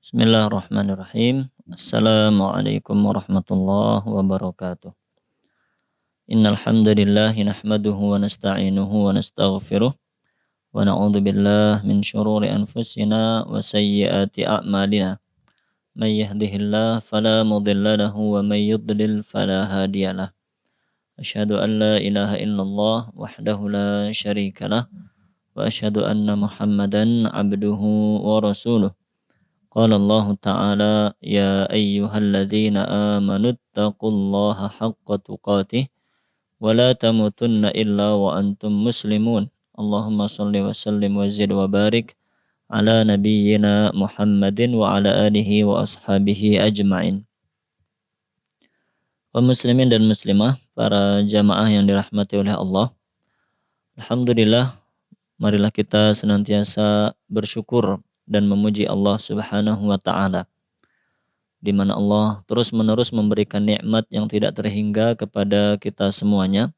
Bismillahirrahmanirrahim. Assalamualaikum warahmatullahi wabarakatuh. Innal hamdalillah nahmaduhu wa nasta'inuhu wa nastaghfiruh wa na'udzu billahi min shururi anfusina wa sayyiati a'malina. May yahdihillahu fala mudilla lahu wa may yudlil fala hadiyalah. Asyhadu an la ilaha illallah wahdahu la syarika lah wa asyhadu anna Muhammadan abduhu wa rasuluh. Qala Allah Ta'ala ya ayyuhalladzina amanu taqullaha haqqa tuqatih wa la tamutunna illa wa antum muslimun. Allahumma salli wa sallim wa zid wa barik ala nabiyyina Muhammadin wa ala alihi wa ashabihi ajma'in. Kaum muslimin dan muslimah, para jamaah yang dirahmati oleh Allah. Alhamdulillah, marilah kita senantiasa bersyukur dan memuji Allah Subhanahu wa taala, di mana Allah terus-menerus memberikan nikmat yang tidak terhingga kepada kita semuanya,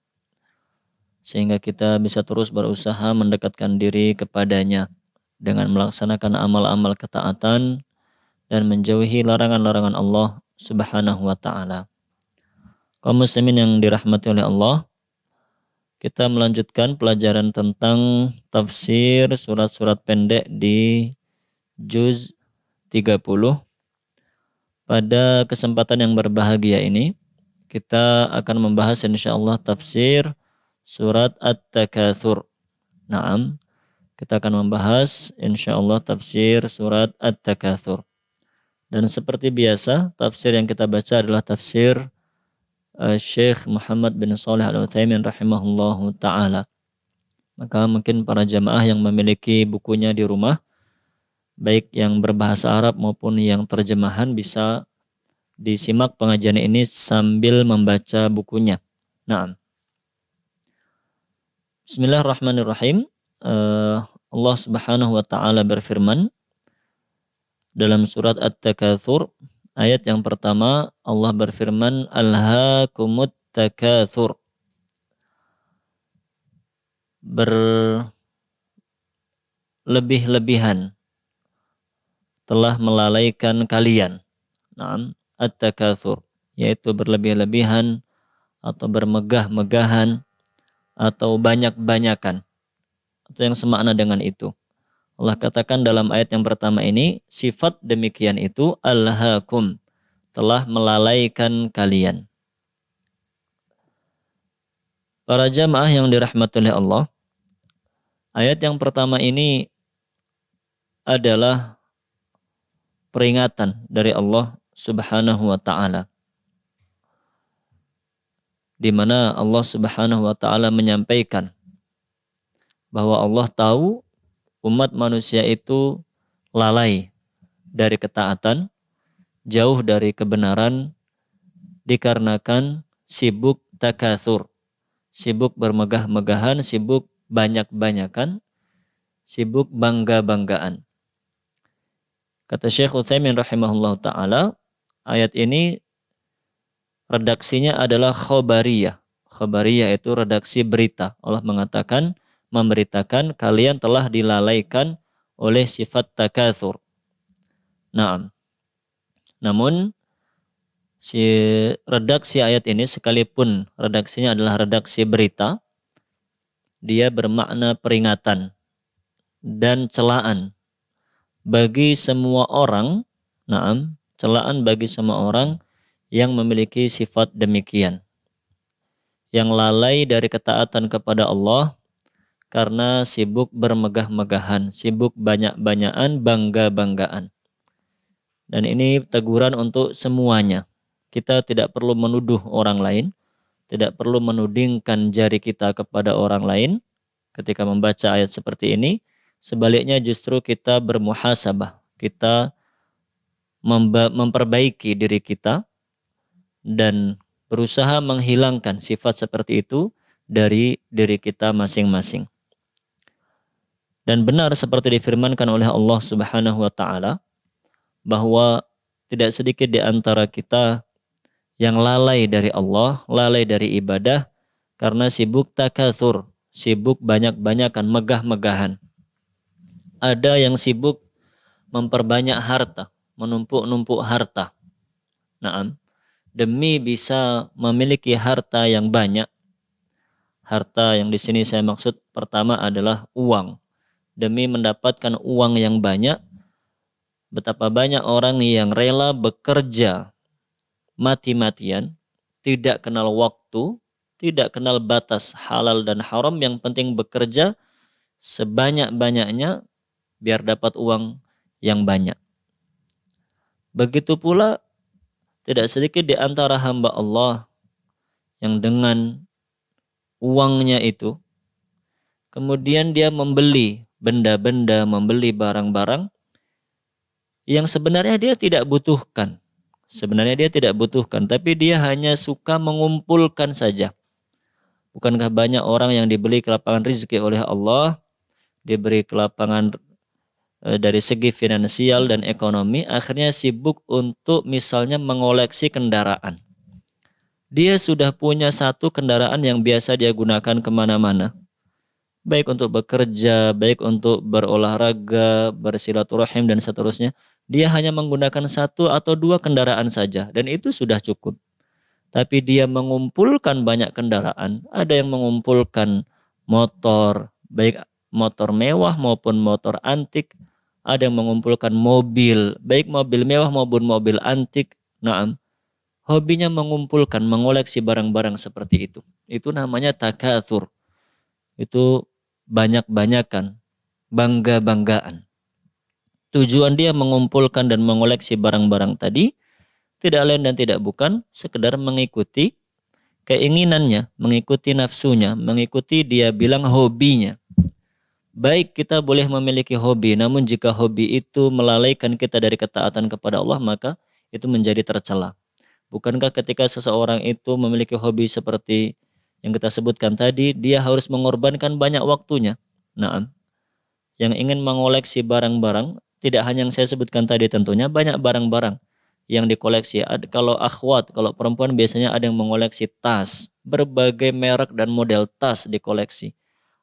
sehingga kita bisa terus berusaha mendekatkan diri kepadanya dengan melaksanakan amal-amal ketaatan dan menjauhi larangan-larangan Allah Subhanahu wa taala. Kaum muslimin yang dirahmati oleh Allah, kita melanjutkan pelajaran tentang tafsir surat-surat pendek di Juz 30. Pada kesempatan yang berbahagia ini, kita akan membahas insyaallah tafsir surat At-Takatsur. Naam, kita akan membahas insyaallah tafsir surat At-Takatsur. Dan seperti biasa, tafsir yang kita baca adalah tafsir Syekh Muhammad bin Shalih Al-Utsaimin rahimahullahu ta'ala. Maka mungkin para jamaah yang memiliki bukunya di rumah, baik yang berbahasa Arab maupun yang terjemahan, bisa disimak pengajian ini sambil membaca bukunya. Nah, Bismillahirrahmanirrahim. Allah Subhanahu wa taala berfirman dalam surat At-Takatsur ayat yang pertama. Allah berfirman, Alhaakumut takatsur, berlebih-lebihan telah melalaikan kalian. Naam, at-takatsur, yaitu berlebih-lebihan atau bermegah-megahan atau banyak-banyakan, atau yang semakna dengan itu. Allah katakan dalam ayat yang pertama ini, sifat demikian itu alhaakum, telah melalaikan kalian. Para jamaah yang dirahmati oleh Allah, ayat yang pertama ini adalah peringatan dari Allah Subhanahu wa taala, di mana Allah Subhanahu wa taala menyampaikan bahwa Allah tahu umat manusia itu lalai dari ketaatan, jauh dari kebenaran, dikarenakan sibuk takatsur, sibuk bermegah-megahan, sibuk banyak-banyakan, sibuk bangga-banggaan. Kata Syekh Utsaimin rahimahullah ta'ala, ayat ini redaksinya adalah khobariyah. Khobariyah itu redaksi berita. Allah mengatakan, memberitakan kalian telah dilalaikan oleh sifat takatsur. Naam. Namun, si redaksi ayat ini sekalipun redaksinya adalah redaksi berita, dia bermakna peringatan dan celaan bagi semua orang. Naam, celaan bagi semua orang yang memiliki sifat demikian, yang lalai dari ketaatan kepada Allah karena sibuk bermegah-megahan, sibuk banyak-banyakan, bangga-banggaan. Dan ini teguran untuk semuanya. Kita tidak perlu menuduh orang lain, tidak perlu menudingkan jari kita kepada orang lain ketika membaca ayat seperti ini. Sebaliknya justru kita bermuhasabah, kita memperbaiki diri kita dan berusaha menghilangkan sifat seperti itu dari diri kita masing-masing. Dan benar seperti difirmankan oleh Allah Subhanahu wa taala bahwa tidak sedikit di antara kita yang lalai dari Allah, lalai dari ibadah karena sibuk takatsur, sibuk banyak-banyakan, megah-megahan. Ada yang sibuk memperbanyak harta, menumpuk-numpuk harta. Naam, demi bisa memiliki harta yang banyak. Harta yang di sini saya maksud pertama adalah uang. Demi mendapatkan uang yang banyak, betapa banyak orang yang rela bekerja mati-matian, tidak kenal waktu, tidak kenal batas halal dan haram, yang penting bekerja sebanyak-banyaknya biar dapat uang yang banyak. Begitu pula tidak sedikit di antara hamba Allah yang dengan uangnya itu kemudian dia membeli benda-benda, membeli barang-barang yang sebenarnya dia tidak butuhkan. Sebenarnya dia tidak butuhkan, tapi dia hanya suka mengumpulkan saja. Bukankah banyak orang yang diberi kelapangan rezeki oleh Allah, diberi kelapangan dari segi finansial dan ekonomi, akhirnya sibuk untuk misalnya mengoleksi kendaraan. Dia sudah punya satu kendaraan yang biasa dia gunakan kemana-mana. Baik untuk bekerja, baik untuk berolahraga, bersilaturahim dan seterusnya. Dia hanya menggunakan satu atau dua kendaraan saja dan itu sudah cukup. Tapi dia mengumpulkan banyak kendaraan. Ada yang mengumpulkan motor, baik motor mewah maupun motor antik. Ada yang mengumpulkan mobil, baik mobil mewah maupun mobil antik. Naam, hobinya mengumpulkan, mengoleksi barang-barang seperti itu. Itu namanya takatsur. Itu banyak-banyakan, bangga-banggaan. Tujuan dia mengumpulkan dan mengoleksi barang-barang tadi tidak lain dan tidak bukan sekedar mengikuti keinginannya, mengikuti nafsunya, mengikuti dia bilang hobinya. Baik, kita boleh memiliki hobi, namun jika hobi itu melalaikan kita dari ketaatan kepada Allah, maka itu menjadi tercela. Bukankah ketika seseorang itu memiliki hobi seperti yang kita sebutkan tadi, dia harus mengorbankan banyak waktunya. Nah, yang ingin mengoleksi barang-barang, tidak hanya yang saya sebutkan tadi tentunya, banyak barang-barang yang dikoleksi. Kalau akhwat, kalau perempuan biasanya ada yang mengoleksi tas, berbagai merek dan model tas dikoleksi.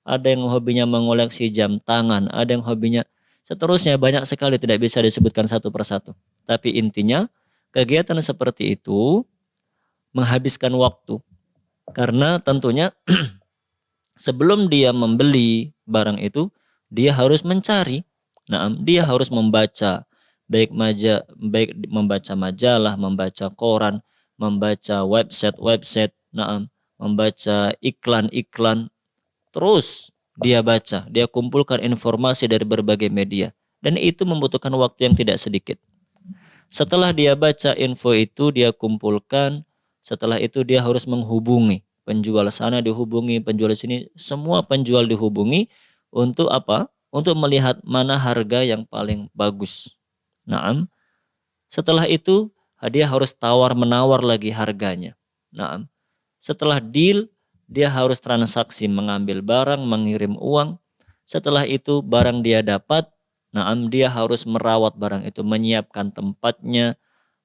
Ada yang hobinya mengoleksi jam tangan, ada yang hobinya seterusnya, banyak sekali, tidak bisa disebutkan satu persatu. Tapi intinya kegiatan seperti itu menghabiskan waktu. Karena tentunya sebelum dia membeli barang itu, dia harus mencari. Nah, dia harus membaca baik membaca majalah, membaca koran, membaca website, nah, membaca iklan-iklan. Terus dia baca, dia kumpulkan informasi dari berbagai media, dan itu membutuhkan waktu yang tidak sedikit. Setelah dia baca info itu, dia kumpulkan. Setelah itu dia harus menghubungi penjual sana, dihubungi penjual sini, semua penjual dihubungi untuk apa? Untuk melihat mana harga yang paling bagus. Naam. Setelah itu dia harus tawar-menawar lagi harganya. Naam. Setelah deal, dia harus transaksi, mengambil barang, mengirim uang. Setelah itu barang dia dapat, naam, dia harus merawat barang itu, menyiapkan tempatnya,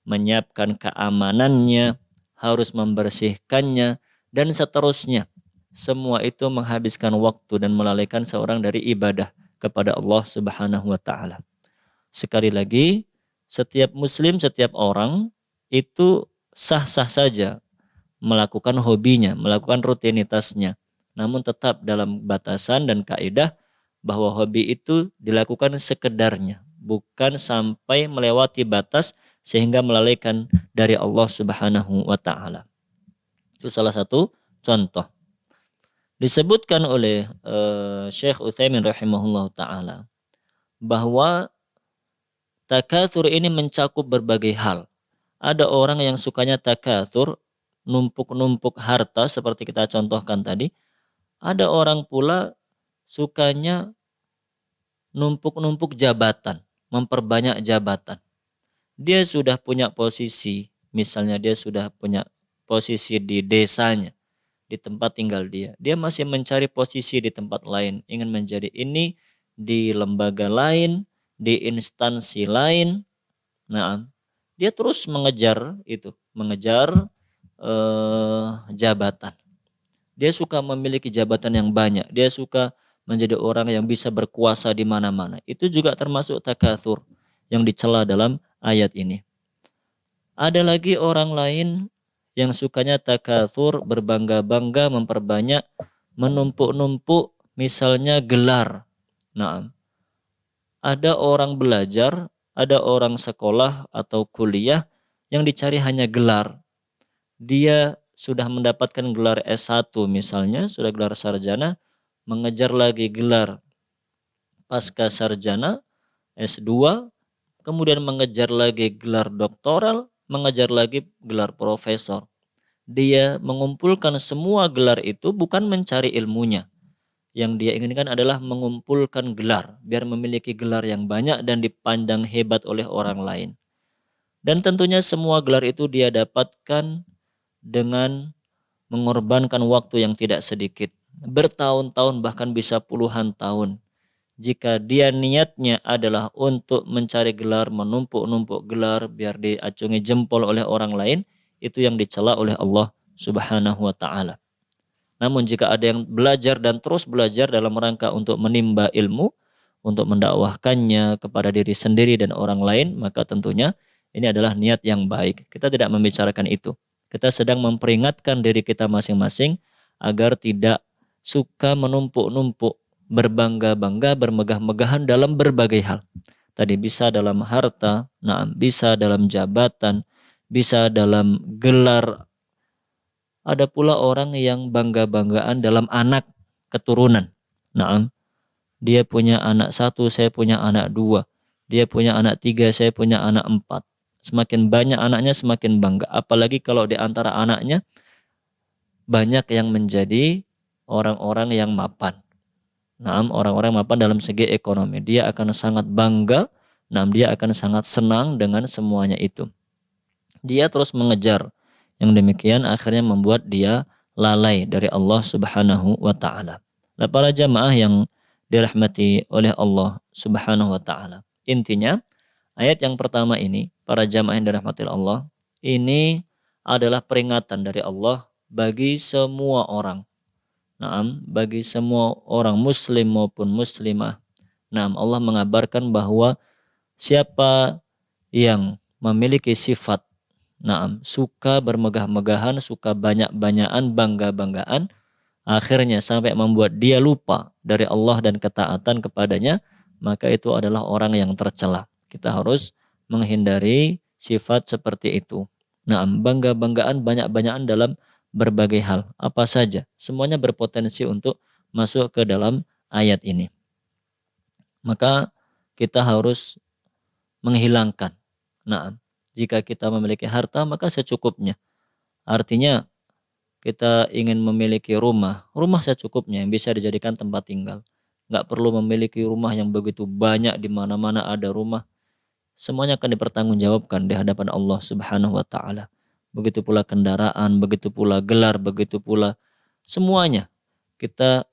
menyiapkan keamanannya, harus membersihkannya, dan seterusnya. Semua itu menghabiskan waktu dan melalaikan seorang dari ibadah kepada Allah Subhanahu wa ta'ala. Sekali lagi, setiap muslim, setiap orang itu sah-sah saja melakukan hobinya, melakukan rutinitasnya. Namun tetap dalam batasan dan kaidah bahwa hobi itu dilakukan sekedarnya, bukan sampai melewati batas sehingga melalaikan dari Allah Subhanahu wa ta'ala. Itu salah satu contoh. Disebutkan oleh Syekh Utsaimin rahimahullah ta'ala bahwa takatsur ini mencakup berbagai hal. Ada orang yang sukanya takatsur, numpuk-numpuk harta seperti kita contohkan tadi. Ada orang pula sukanya numpuk-numpuk jabatan, memperbanyak jabatan. Dia sudah punya posisi, misalnya dia sudah punya posisi di desanya, di tempat tinggal dia. Dia masih mencari posisi di tempat lain, ingin menjadi ini di lembaga lain, di instansi lain. Nah, dia terus mengejar itu, mengejar jabatan. Dia suka memiliki jabatan yang banyak. Dia suka menjadi orang yang bisa berkuasa di mana-mana. Itu juga termasuk takatsur yang dicela dalam ayat ini. Ada lagi orang lain yang sukanya takatsur, berbangga-bangga, memperbanyak, menumpuk-numpuk, misalnya gelar. Nah, ada orang belajar, ada orang sekolah atau kuliah yang dicari hanya gelar. Dia sudah mendapatkan gelar S1 misalnya, sudah gelar sarjana, mengejar lagi gelar pasca sarjana, S2, kemudian mengejar lagi gelar doktoral, mengejar lagi gelar profesor. Dia mengumpulkan semua gelar itu bukan mencari ilmunya. Yang dia inginkan adalah mengumpulkan gelar, biar memiliki gelar yang banyak dan dipandang hebat oleh orang lain. Dan tentunya semua gelar itu dia dapatkan dengan mengorbankan waktu yang tidak sedikit. Bertahun-tahun bahkan bisa puluhan tahun. Jika dia niatnya adalah untuk mencari gelar, menumpuk-numpuk gelar biar diacungi jempol oleh orang lain, itu yang dicela oleh Allah Subhanahu wa taala. Namun jika ada yang belajar dan terus belajar dalam rangka untuk menimba ilmu, untuk mendakwahkannya kepada diri sendiri dan orang lain, maka tentunya ini adalah niat yang baik. Kita tidak membicarakan itu. Kita sedang memperingatkan diri kita masing-masing agar tidak suka menumpuk-numpuk, berbangga-bangga, bermegah-megahan dalam berbagai hal. Tadi bisa dalam harta, bisa dalam jabatan, bisa dalam gelar. Ada pula orang yang bangga-banggaan dalam anak keturunan. Dia punya anak 1, saya punya anak 2. Dia punya anak 3, saya punya anak 4. Semakin banyak anaknya semakin bangga. Apalagi kalau di antara anaknya banyak yang menjadi orang-orang yang mapan. Orang-orang mapan dalam segi ekonomi. Dia akan sangat bangga. Dia akan sangat senang dengan semuanya itu. Dia terus mengejar. Yang demikian akhirnya membuat dia lalai dari Allah Subhanahu wa taala. Nah, para jamaah yang dirahmati oleh Allah Subhanahu wa taala. Intinya, ayat yang pertama ini, para jamaah yang dirahmati Allah, ini adalah peringatan dari Allah bagi semua orang. Bagi semua orang muslim maupun muslimah. Allah mengabarkan bahwa siapa yang memiliki sifat suka bermegah-megahan, suka banyak-banyakan, bangga-banggaan, akhirnya sampai membuat dia lupa dari Allah dan ketaatan kepadanya, maka itu adalah orang yang tercela. Kita harus menghindari sifat seperti itu. Bangga-banggaan, banyak-banyakan dalam berbagai hal, apa saja, semuanya berpotensi untuk masuk ke dalam ayat ini. Maka kita harus menghilangkan. Jika kita memiliki harta maka secukupnya. Artinya kita ingin memiliki rumah secukupnya yang bisa dijadikan tempat tinggal. Nggak perlu memiliki rumah yang begitu banyak, di mana-mana ada rumah. Semuanya akan dipertanggungjawabkan di hadapan Allah Subhanahu wa taala. Begitu pula kendaraan, begitu pula gelar, begitu pula semuanya. Kita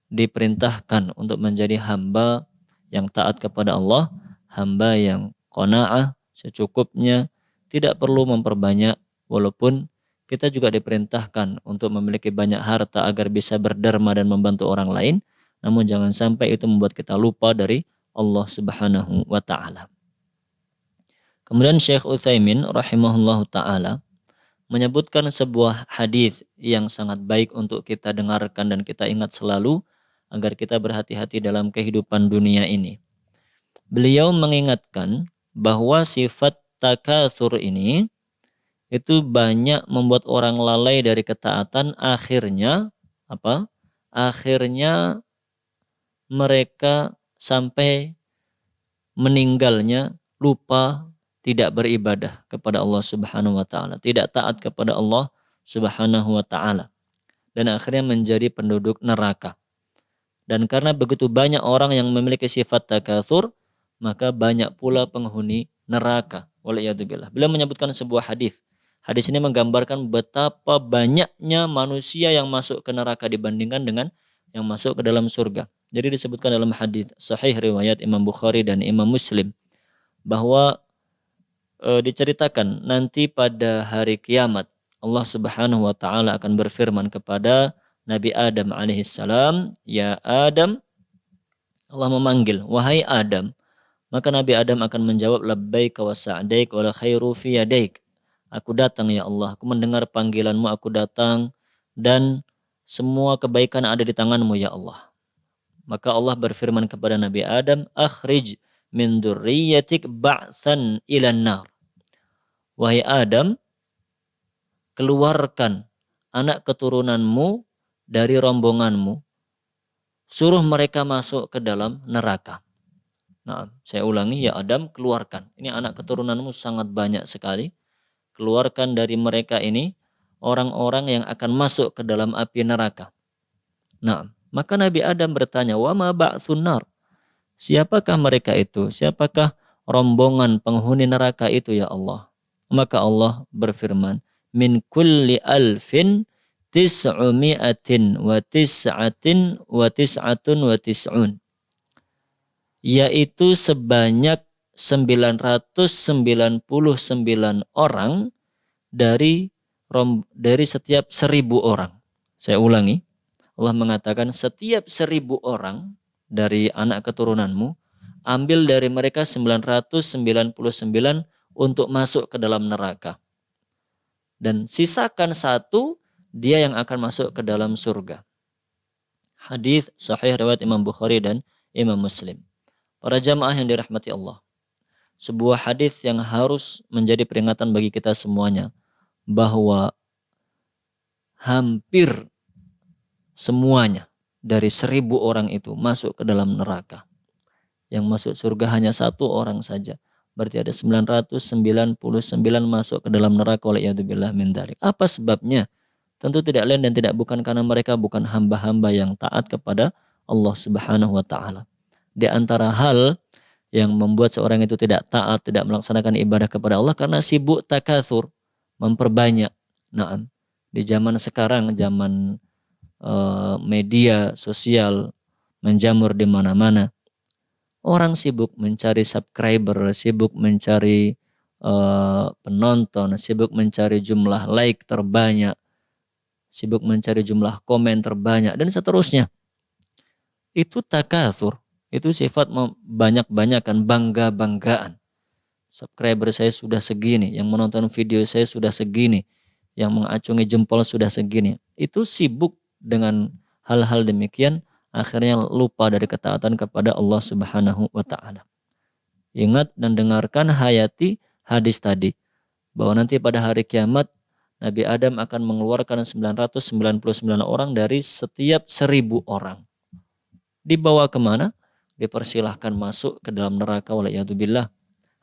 diperintahkan untuk menjadi hamba yang taat kepada Allah, hamba yang qanaah, secukupnya, tidak perlu memperbanyak, walaupun kita juga diperintahkan untuk memiliki banyak harta agar bisa berderma dan membantu orang lain, namun jangan sampai itu membuat kita lupa dari Allah Subhanahu wa taala. Kemudian Syekh Utsaimin rahimahullahu taala menyebutkan sebuah hadis yang sangat baik untuk kita dengarkan dan kita ingat selalu agar kita berhati-hati dalam kehidupan dunia ini. Beliau mengingatkan bahwa sifat takatsur ini itu banyak membuat orang lalai dari ketaatan, akhirnya apa? Akhirnya mereka sampai meninggalnya lupa, tidak beribadah kepada Allah Subhanahu wa taala, tidak taat kepada Allah Subhanahu wa taala, dan akhirnya menjadi penduduk neraka. Dan karena begitu banyak orang yang memiliki sifat takatsur, maka banyak pula penghuni neraka. Waliyadzubillah. Beliau menyebutkan sebuah hadis. Hadis ini menggambarkan betapa banyaknya manusia yang masuk ke neraka dibandingkan dengan yang masuk ke dalam surga. Jadi disebutkan dalam hadis sahih riwayat Imam Bukhari dan Imam Muslim bahwa diceritakan nanti pada hari kiamat Allah Subhanahu wa taala akan berfirman kepada Nabi Adam alaihissalam, "Ya Adam," Allah memanggil, "Wahai Adam, Maka Nabi Adam akan menjawab, labbaik wa sa'daik wa la khairu fi yadaik. Aku datang ya Allah, aku mendengar panggilanmu, aku datang dan semua kebaikan ada di tanganmu ya Allah. Maka Allah berfirman kepada Nabi Adam, akhrij min dzurriyyatik ba'tsan ilan nar. Wahai Adam, keluarkan anak keturunanmu dari rombonganmu, suruh mereka masuk ke dalam neraka. Nah, saya ulangi, ya Adam, keluarkan. Ini anak keturunanmu sangat banyak sekali. Keluarkan dari mereka ini orang-orang yang akan masuk ke dalam api neraka. Nah, maka Nabi Adam bertanya, wa ma ba'tsun nar? Siapakah mereka itu? Siapakah rombongan penghuni neraka itu ya Allah? Maka Allah berfirman, min kulli alfin tis'umi'atin wa tis'atin wa tis'atun wa tis'un. Yaitu sebanyak 999 orang dari setiap 1000 orang. Saya ulangi, Allah mengatakan setiap 1000 orang dari anak keturunanmu, ambil dari mereka 999 untuk masuk ke dalam neraka. Dan sisakan satu, dia yang akan masuk ke dalam surga. Hadis sahih riwayat Imam Bukhari dan Imam Muslim. Para jamaah yang dirahmati Allah, sebuah hadis yang harus menjadi peringatan bagi kita semuanya, bahwa hampir semuanya dari 1000 orang itu masuk ke dalam neraka. Yang masuk surga hanya 1 orang saja. Berarti ada 999 masuk ke dalam neraka, waliyadzubillah min dzalik. Apa sebabnya? Tentu tidak lain dan tidak bukan karena mereka bukan hamba-hamba yang taat kepada Allah Subhanahu wa taala. Di antara hal yang membuat seorang itu tidak taat, tidak melaksanakan ibadah kepada Allah karena sibuk takatsur, memperbanyak. Nah, di zaman sekarang, zaman media sosial menjamur di mana-mana. Orang sibuk mencari subscriber, sibuk mencari penonton, sibuk mencari jumlah like terbanyak, sibuk mencari jumlah komen terbanyak, dan seterusnya. Itu takatsur. Itu sifat banyak-banyakan, bangga-banggaan. Subscriber saya sudah segini, yang menonton video saya sudah segini, yang mengacungi jempol sudah segini. Itu sibuk dengan hal-hal demikian, akhirnya lupa dari ketaatan kepada Allah Subhanahu wa taala. Ingat dan dengarkan, hayati hadis tadi, bahwa nanti pada hari kiamat Nabi Adam akan mengeluarkan 999 orang dari setiap 1000 orang. Dibawa kemana? Dipersilahkan masuk ke dalam neraka, waliyadzubillah.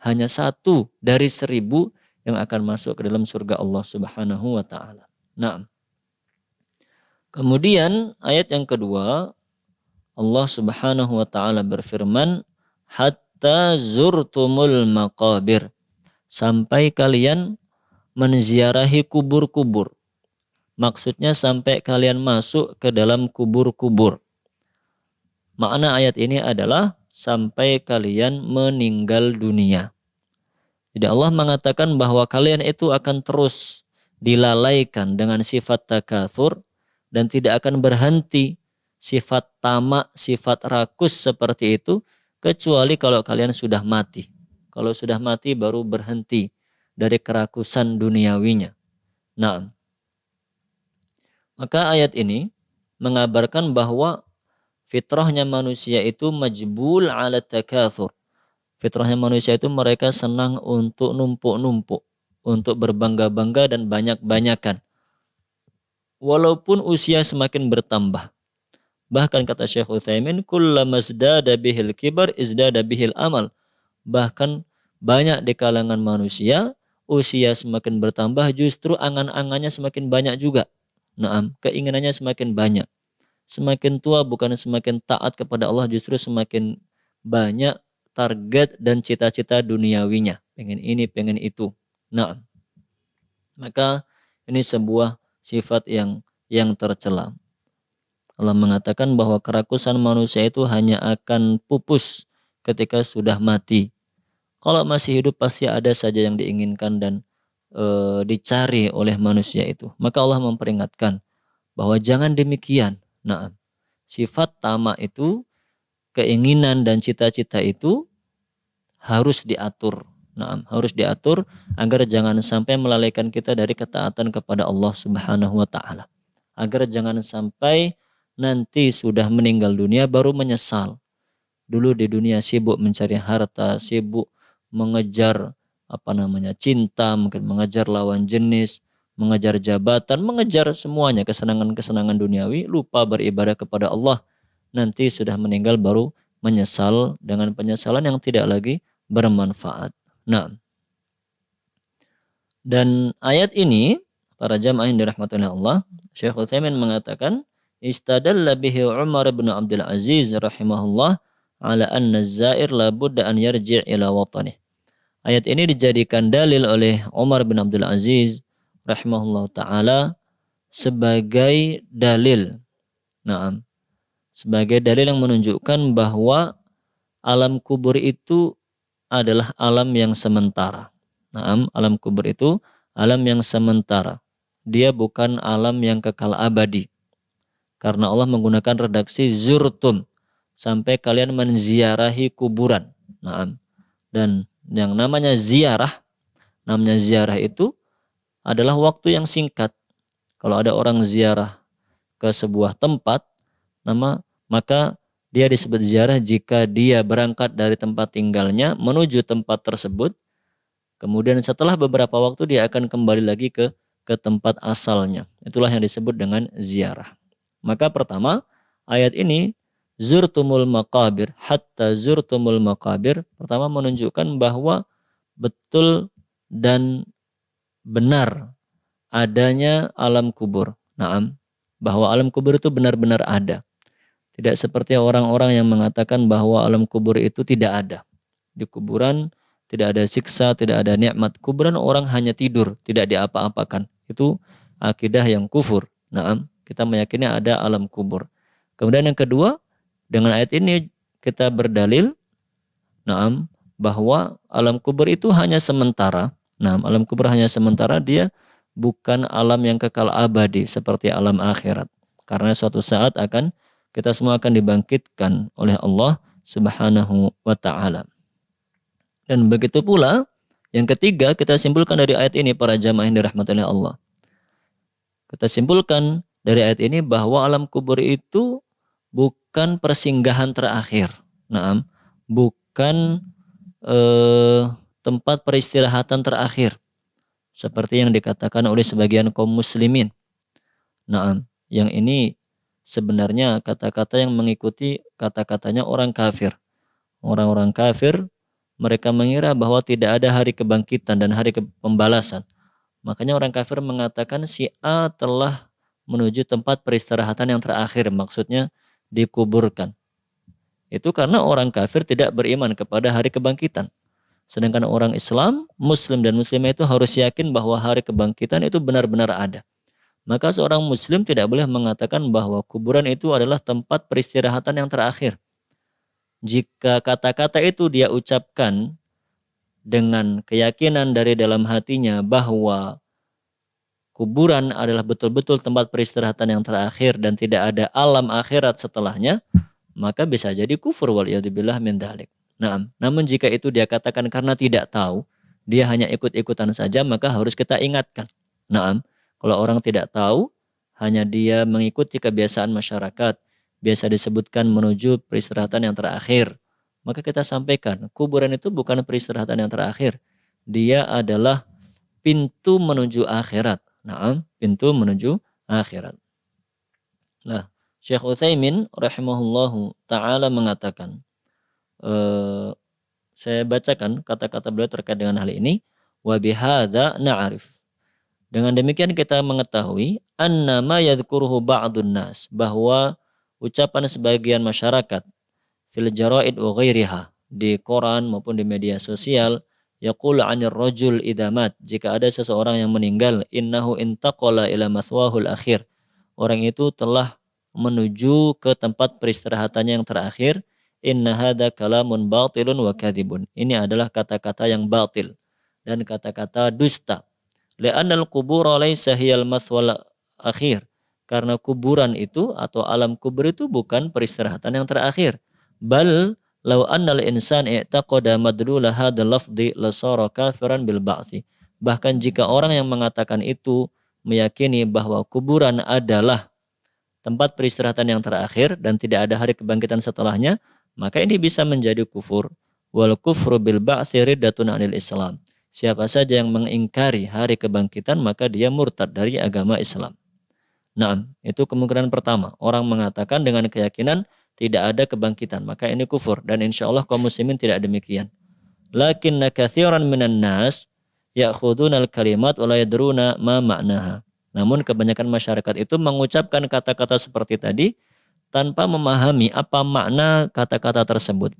Hanya 1 dari 1000 yang akan masuk ke dalam surga Allah Subhanahu wa taala. Nah, kemudian ayat yang kedua, Allah Subhanahu wa taala berfirman, hatta zurtumul maqabir, sampai kalian menziarahi kubur-kubur. Maksudnya sampai kalian masuk ke dalam kubur-kubur. Makna ayat ini adalah sampai kalian meninggal dunia. Jadi Allah mengatakan bahwa kalian itu akan terus dilalaikan dengan sifat takatsur dan tidak akan berhenti sifat tamak, sifat rakus seperti itu, kecuali kalau kalian sudah mati. Kalau sudah mati baru berhenti dari kerakusan duniawinya. Nah, maka ayat ini mengabarkan bahwa fitrahnya manusia itu majbul ala takatsur. Fitrahnya manusia itu mereka senang untuk numpuk-numpuk, untuk berbangga-bangga dan banyak-banyakan. Walaupun usia semakin bertambah. Bahkan kata Syekh Utsaimin, kullama izdada bihil kibar izdada bihil amal. Bahkan banyak di kalangan manusia, usia semakin bertambah justru angan-angannya semakin banyak juga. Naam, keinginannya semakin banyak. Semakin tua bukan semakin taat kepada Allah, justru semakin banyak target dan cita-cita duniawinya. Pengen ini, pengen itu. Nah, maka ini sebuah sifat yang tercela. Allah mengatakan bahwa kerakusan manusia itu hanya akan pupus ketika sudah mati. Kalau masih hidup pasti ada saja yang diinginkan dan dicari oleh manusia itu. Maka Allah memperingatkan bahwa jangan demikian. Nah, sifat tamak itu, keinginan dan cita-cita itu harus diatur. Nah, harus diatur agar jangan sampai melalaikan kita dari ketaatan kepada Allah Subhanahu wa taala. Agar jangan sampai nanti sudah meninggal dunia baru menyesal. Dulu di dunia sibuk mencari harta, sibuk mengejar cinta, mungkin mengejar lawan jenis, mengejar jabatan, mengejar semuanya kesenangan-kesenangan duniawi, lupa beribadah kepada Allah. Nanti sudah meninggal baru menyesal dengan penyesalan yang tidak lagi bermanfaat. Nah, dan ayat ini para jamaah yang dirahmati Allah, Syekh Utsaimin mengatakan istadalla bihi Umar bin Abdul Aziz rahimahullah ala anna az-zair la budda an yarji' ila watanih. Ayat ini dijadikan dalil oleh Umar bin Abdul Aziz rahimahullah taala sebagai dalil. Nah, sebagai dalil yang menunjukkan bahwa alam kubur itu adalah alam yang sementara. Nah, alam kubur itu alam yang sementara. Dia bukan alam yang kekal abadi. Karena Allah menggunakan redaksi zurtum, sampai kalian menziarahi kuburan. Nah, dan yang namanya ziarah itu adalah waktu yang singkat. Kalau ada orang ziarah ke sebuah tempat, maka dia disebut ziarah jika dia berangkat dari tempat tinggalnya menuju tempat tersebut. Kemudian setelah beberapa waktu dia akan kembali lagi ke tempat asalnya. Itulah yang disebut dengan ziarah. Maka pertama, ayat ini zurtumul maqabir hatta zurtumul maqabir pertama menunjukkan bahwa betul dan benar adanya alam kubur. Naam, bahwa alam kubur itu benar-benar ada. Tidak seperti orang-orang yang mengatakan bahwa alam kubur itu tidak ada. Di kuburan tidak ada siksa, tidak ada nikmat. Kuburan orang hanya tidur, tidak diapa-apakan. Itu akidah yang kufur. Naam, kita meyakini ada alam kubur. Kemudian yang kedua, dengan ayat ini kita berdalil bahwa alam kubur itu hanya sementara. Alam kubur hanya sementara, dia bukan alam yang kekal abadi seperti alam akhirat. Karena suatu saat kita semua akan dibangkitkan oleh Allah Subhanahu wa taala. Dan begitu pula yang ketiga kita simpulkan dari ayat ini para jamaah yang dirahmati oleh Allah. Kita simpulkan dari ayat ini bahwa alam kubur itu bukan persinggahan terakhir. Bukan tempat peristirahatan terakhir. Seperti yang dikatakan oleh sebagian kaum muslimin. Yang ini sebenarnya kata-kata yang mengikuti kata-katanya orang kafir. Orang-orang kafir mereka mengira bahwa tidak ada hari kebangkitan dan hari pembalasan. Makanya orang kafir mengatakan si A telah menuju tempat peristirahatan yang terakhir, maksudnya dikuburkan. Itu karena orang kafir tidak beriman kepada hari kebangkitan. Sedangkan orang Islam, Muslim dan Muslimah itu harus yakin bahwa hari kebangkitan itu benar-benar ada. Maka seorang Muslim tidak boleh mengatakan bahwa kuburan itu adalah tempat peristirahatan yang terakhir. Jika kata-kata itu dia ucapkan dengan keyakinan dari dalam hatinya bahwa kuburan adalah betul-betul tempat peristirahatan yang terakhir dan tidak ada alam akhirat setelahnya, maka bisa jadi kufur waliyadzubillah min dzalik. Namun jika itu dia katakan karena tidak tahu, dia hanya ikut-ikutan saja, maka harus kita ingatkan. Kalau orang tidak tahu, hanya dia mengikuti kebiasaan masyarakat, biasa disebutkan menuju peristirahatan yang terakhir, maka kita sampaikan kuburan itu bukan peristirahatan yang terakhir, dia adalah pintu menuju akhirat. Pintu menuju akhirat. Nah, Syekh Utsaimin rahimahullahu taala mengatakan, saya bacakan kata-kata beliau terkait dengan hal ini. Wa bihadza na'rif. Dengan demikian kita mengetahui annama yadhkuruhu ba'dun nas, bahwa ucapan sebagian masyarakat fil jaraid wa ghairiha, di koran maupun di media sosial, yaqulu 'anil rajul idamat, jika ada seseorang yang meninggal, innahu intaqala ila mathwahul akhir, orang itu telah menuju ke tempat peristirahatannya yang terakhir. Inna hadza kalamun batilun wa kadhibun, ini adalah kata-kata yang batil dan kata-kata dusta. Li'annal qubura laysa hiyal mathwal akhir, karena kuburan itu atau alam kubur itu bukan peristirahatan yang terakhir. Bal "Law anna al-insan i'taqada madlula hadzal lafdhi la sara kafiran bil ba'tsi." Bahkan jika orang yang mengatakan itu meyakini bahwa kuburan adalah tempat peristirahatan yang terakhir dan tidak ada hari kebangkitan setelahnya, maka ini bisa menjadi kufur. Wal kufru bil ba'tsi riddatun 'anil Islam. Siapa saja yang mengingkari hari kebangkitan maka dia murtad dari agama Islam. Nah, itu kemungkinan pertama. Orang mengatakan dengan keyakinan tidak ada kebangkitan, maka ini kufur. Dan insya Allah kaum muslimin tidak demikian. Lakinna katsiran minan nas ya'khuduna al-kalimat wa la yadruna ma ma'naha. Namun kebanyakan masyarakat itu mengucapkan kata-kata seperti tadi tanpa memahami apa makna kata-kata tersebut.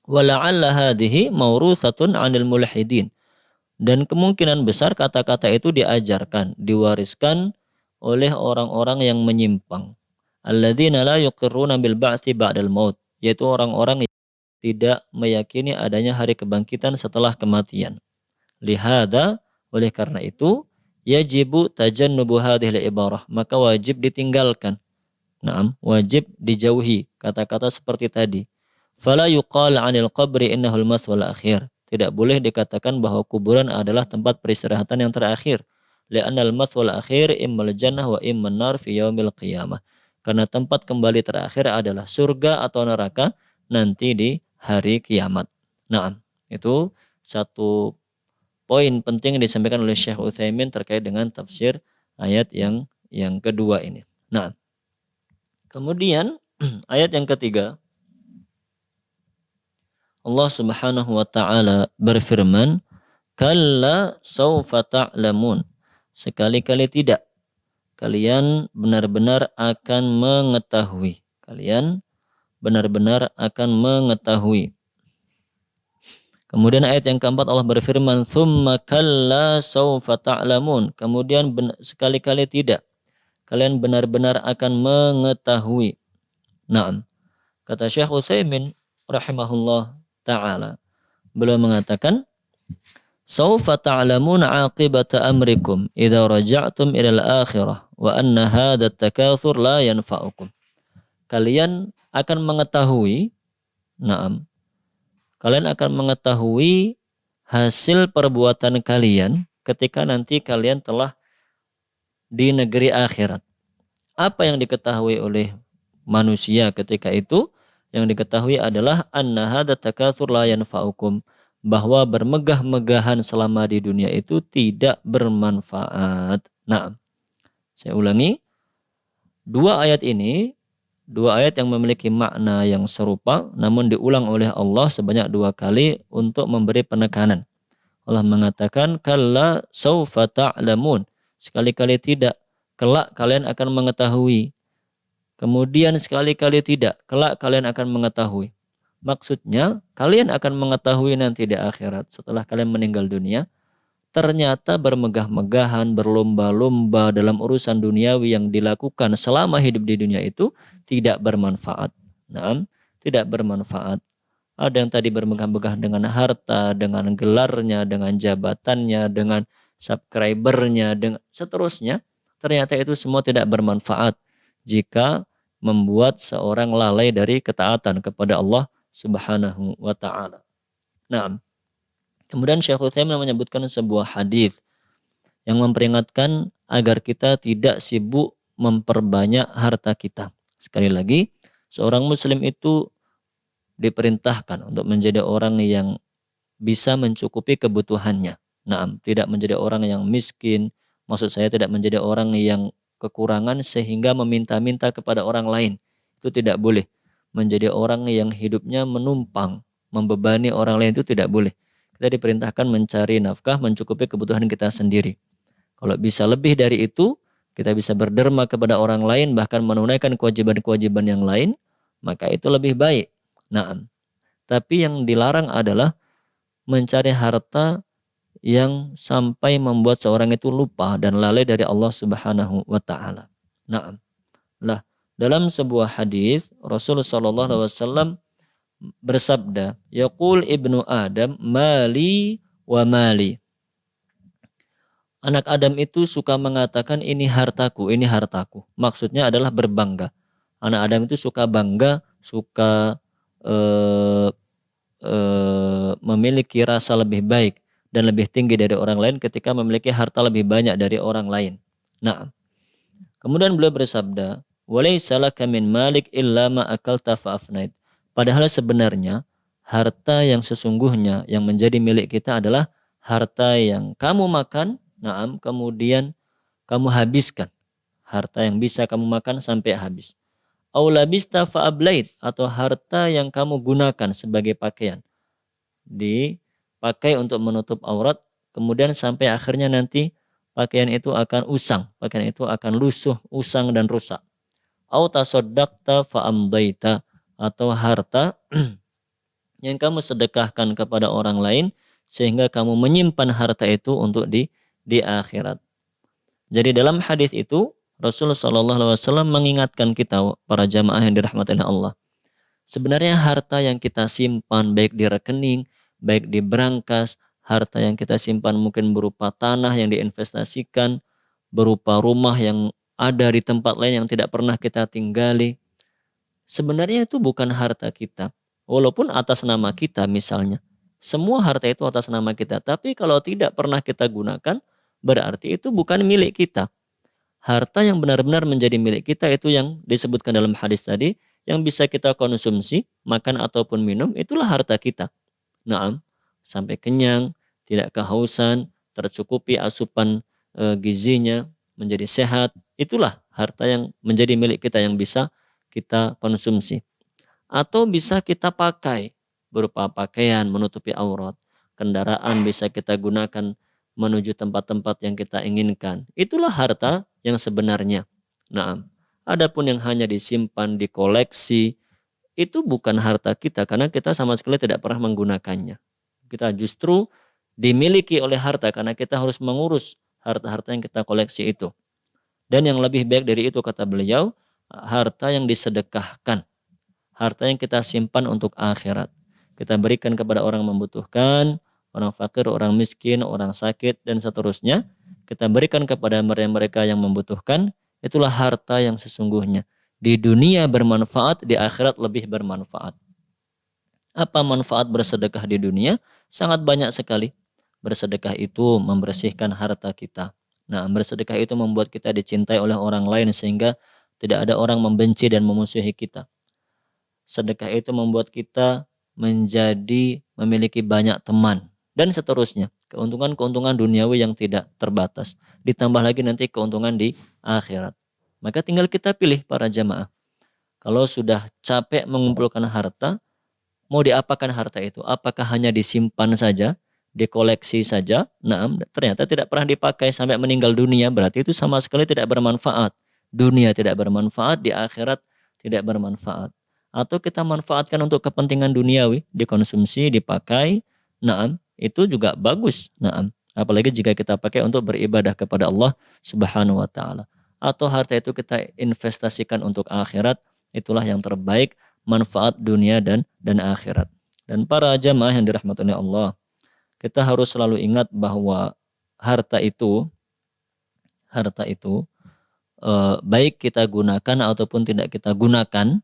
Wa la'alla hadhihi mawruthatun 'anil mulhidin. Dan kemungkinan besar kata-kata itu diajarkan, diwariskan oleh orang-orang yang menyimpang. Alladzina la yuqirruna bil ba'tsi ba'dal maut, yaitu orang-orang yang tidak meyakini adanya hari kebangkitan setelah kematian. Lihada, oleh karena itu, yajibu tajannubu hadhil ibarah, maka wajib ditinggalkan. Naam, wajib dijauhi kata-kata seperti tadi. Fala yuqal 'anil qabri innahul mathwal akhir. Tidak boleh dikatakan bahwa kuburan adalah tempat peristirahatan yang terakhir. Li'annal mathwal akhir immal jannah wa imman nar fi yaumil qiyamah. Karena tempat kembali terakhir adalah surga atau neraka nanti di hari kiamat. Nah, itu satu poin penting yang disampaikan oleh Syekh Utsaimin terkait dengan tafsir ayat yang kedua ini. Nah, kemudian ayat yang ketiga, Allah Subhanahu wa taala berfirman, "Kalla saufa ta'lamun." Sekali-kali tidak. Kalian benar-benar akan mengetahui. Kalian benar-benar akan mengetahui. Kemudian ayat yang keempat Allah berfirman, "Tsumma kalla saufa ta'lamun." Kemudian sekali-kali tidak. Kalian benar-benar akan mengetahui. Naam. Kata Syekh Utsaimin rahimahullah ta'ala, beliau mengatakan, "Saufa ta'lamuna 'aqibata amrikum idza raja'tum ila al-akhirah wa anna hadha at-takatsur la yanfa'ukum." Kalian akan mengetahui, naam. Kalian akan mengetahui hasil perbuatan kalian ketika nanti kalian telah di negeri akhirat. Apa yang diketahui oleh manusia ketika itu? Yang diketahui adalah anna hadza takatsur la yanfa'ukum, bahwa bermegah-megahan selama di dunia itu tidak bermanfaat. Nah, saya ulangi, dua ayat yang memiliki makna yang serupa namun diulang oleh Allah sebanyak dua kali untuk memberi penekanan. Allah mengatakan, "Kalla saufa ta'lamun." Sekali-kali tidak, kelak kalian akan mengetahui. Kemudian sekali-kali tidak, kelak kalian akan mengetahui. Maksudnya, kalian akan mengetahui nanti di akhirat setelah kalian meninggal dunia, ternyata bermegah-megahan, berlomba-lomba dalam urusan duniawi yang dilakukan selama hidup di dunia itu tidak bermanfaat. Nah, tidak bermanfaat. Ada yang tadi bermegah-megah dengan harta, dengan gelarnya, dengan jabatannya, dengan subscribernya, dengan seterusnya. Ternyata itu semua tidak bermanfaat jika membuat seorang lalai dari ketaatan kepada Allah Subhanahu wa ta'ala. Nah, kemudian Syekh Utsaimin menyebutkan sebuah hadis yang memperingatkan agar kita tidak sibuk memperbanyak harta kita. Sekali lagi, seorang muslim itu diperintahkan untuk menjadi orang yang bisa mencukupi kebutuhannya. Nah, tidak menjadi orang yang miskin, maksud saya tidak menjadi orang yang kekurangan sehingga meminta-minta kepada orang lain. Itu tidak boleh. Menjadi orang yang hidupnya menumpang, membebani orang lain, itu tidak boleh. Kita diperintahkan mencari nafkah, mencukupi kebutuhan kita sendiri. Kalau bisa lebih dari itu, kita bisa berderma kepada orang lain, bahkan menunaikan kewajiban-kewajiban yang lain, maka itu lebih baik. Nah, tapi yang dilarang adalah mencari harta yang sampai membuat seorang itu lupa dan lalai dari Allah Subhanahu wa ta'ala. Nah, dalam sebuah hadis Rasulullah sallallahu alaihi wasallam bersabda, "Yaqul ibnu Adam, mali wa mali." Anak Adam itu suka mengatakan ini hartaku, ini hartaku. Maksudnya adalah berbangga. Anak Adam itu suka bangga, suka eh, memiliki rasa lebih baik dan lebih tinggi dari orang lain ketika memiliki harta lebih banyak dari orang lain. Nah, kemudian beliau bersabda, "Walaisa laka min malik illa ma akalta fa afnait." Padahal sebenarnya harta yang sesungguhnya yang menjadi milik kita adalah harta yang kamu makan, naam, kemudian kamu habiskan. Harta yang bisa kamu makan sampai habis. Aulabista fa'ablait, atau harta yang kamu gunakan sebagai pakaian. Dipakai untuk menutup aurat, kemudian sampai akhirnya nanti pakaian itu akan usang, pakaian itu akan lusuh, usang dan rusak. Au tasaddaqta fa'amdaita, atau harta yang kamu sedekahkan kepada orang lain sehingga kamu menyimpan harta itu untuk di akhirat. Jadi dalam hadis itu Rasulullah SAW mengingatkan kita para jamaah yang dirahmati oleh Allah. Sebenarnya harta yang kita simpan baik di rekening, baik di brankas, harta yang kita simpan mungkin berupa tanah yang diinvestasikan, berupa rumah yang ada di tempat lain yang tidak pernah kita tinggali. Sebenarnya itu bukan harta kita. Walaupun atas nama kita misalnya. Semua harta itu atas nama kita. Tapi kalau tidak pernah kita gunakan, berarti itu bukan milik kita. Harta yang benar-benar menjadi milik kita itu yang disebutkan dalam hadis tadi, yang bisa kita konsumsi, makan ataupun minum, itulah harta kita. Naam, sampai kenyang, tidak kehausan, tercukupi asupan gizinya, menjadi sehat, itulah harta yang menjadi milik kita yang bisa kita konsumsi. Atau bisa kita pakai berupa pakaian menutupi aurat, kendaraan bisa kita gunakan menuju tempat-tempat yang kita inginkan. Itulah harta yang sebenarnya. Nah, adapun yang hanya disimpan, dikoleksi, itu bukan harta kita karena kita sama sekali tidak pernah menggunakannya. Kita justru dimiliki oleh harta karena kita harus mengurus harta-harta yang kita koleksi itu. Dan yang lebih baik dari itu kata beliau, harta yang disedekahkan. Harta yang kita simpan untuk akhirat. Kita berikan kepada orang membutuhkan, orang fakir, orang miskin, orang sakit, dan seterusnya. Kita berikan kepada mereka yang membutuhkan. Itulah harta yang sesungguhnya. Di dunia bermanfaat, di akhirat lebih bermanfaat. Apa manfaat bersedekah di dunia? Sangat banyak sekali. Bersedekah itu membersihkan harta kita. Nah, bersedekah itu membuat kita dicintai oleh orang lain sehingga tidak ada orang membenci dan memusuhi kita. Sedekah itu membuat kita menjadi memiliki banyak teman dan seterusnya. Keuntungan-keuntungan duniawi yang tidak terbatas. Ditambah lagi nanti keuntungan di akhirat. Maka tinggal kita pilih para jamaah. Kalau sudah capek mengumpulkan harta, mau diapakan harta itu? Apakah hanya disimpan saja, dikoleksi saja? Nah, ternyata tidak pernah dipakai sampai meninggal dunia, berarti itu sama sekali tidak bermanfaat. Dunia tidak bermanfaat, di akhirat tidak bermanfaat. Atau kita manfaatkan untuk kepentingan duniawi, dikonsumsi, dipakai, naam, itu juga bagus, naam. Apalagi jika kita pakai untuk beribadah kepada Allah Subhanahu wa taala. Atau harta itu kita investasikan untuk akhirat, itulah yang terbaik, manfaat dunia dan akhirat. Dan para jamaah yang dirahmati oleh Allah, kita harus selalu ingat bahwa harta itu baik kita gunakan ataupun tidak kita gunakan,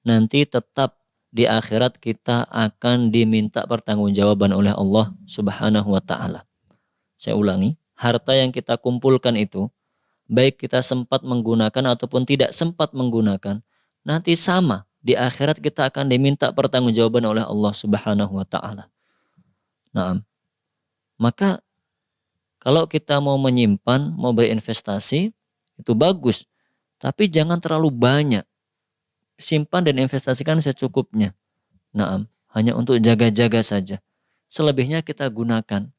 nanti tetap di akhirat kita akan diminta pertanggungjawaban oleh Allah Subhanahu wa taala. Saya ulangi, harta yang kita kumpulkan itu baik kita sempat menggunakan ataupun tidak sempat menggunakan, nanti sama di akhirat kita akan diminta pertanggungjawaban oleh Allah Subhanahu wa taala. Nah, maka kalau kita mau menyimpan, mau berinvestasi, itu bagus. Tapi jangan terlalu banyak. Simpan dan investasikan secukupnya. Nah, hanya untuk jaga-jaga saja. Selebihnya kita gunakan.